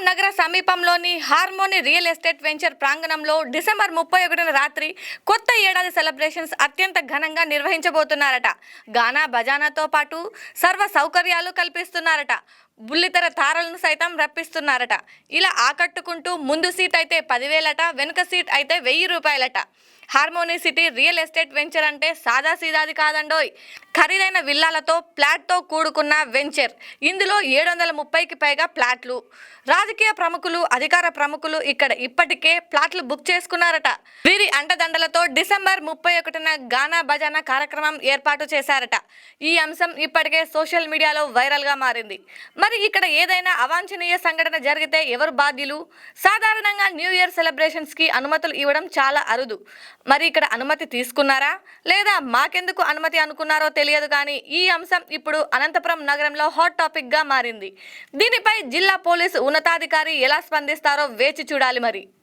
నగర సమీపంలోని harmony real estate venture ప్రాంగణంలో డిసెంబర్ 31న రాత్రి కొత్త ఏడాది సెలబ్రేషన్స్ అత్యంత ఘనంగా నిర్వహించబోతున్నారట. గానా బజానాతో పాటు సర్వ సౌకర్యాలు కల్పిస్తున్నారట. బుల్లితెర తారలను సైతం రప్పిస్తున్నారట. ఇలా ఆకట్టుకుంటూ ముందు సీట్ అయితే 10,000 వెనుక సీట్ అయితే 1,000 రూపాయలట. Harmony city real estate venture అంటే సాదా సీదాది కాదండోయ్. ఖరీదైన విల్లాలతో ఫ్లాట్తో కూడుకున్న వెంచర్. ఇందులో 730కి పైగా ఫ్లాట్లు. రాజకీయ ప్రముఖులు, అధికార ప్రముఖులు ఇక్కడ ఇప్పటికే ఫ్లాట్లు బుక్ చేసుకున్నారట. వీరి అండదండలతో డిసెంబర్ 31న గానా బజానా కార్యక్రమం ఏర్పాటు చేశారట. ఈ అంశం ఇప్పటికే సోషల్ మీడియాలో వైరల్గా మారింది. మరి ఇక్కడ ఏదైనా అవాంఛనీయ సంఘటన జరిగితే ఎవరు బాధ్యులు? సాధారణంగా న్యూ ఇయర్ సెలబ్రేషన్స్కి అనుమతులు ఇవ్వడం చాలా అరుదు. మరి ఇక్కడ అనుమతి తీసుకున్నారా లేదా మాకెందుకు అనుమతి అనుకున్నారో తెలియదు, కానీ ఈ అంశం ఇప్పుడు అనంతపురం నగరంలో హాట్ టాపిక్ గా మారింది. దీనిపై జిల్లా పోలీసు ఉన్నతాధికారి ఎలా స్పందిస్తారో వేచి చూడాలి మరి.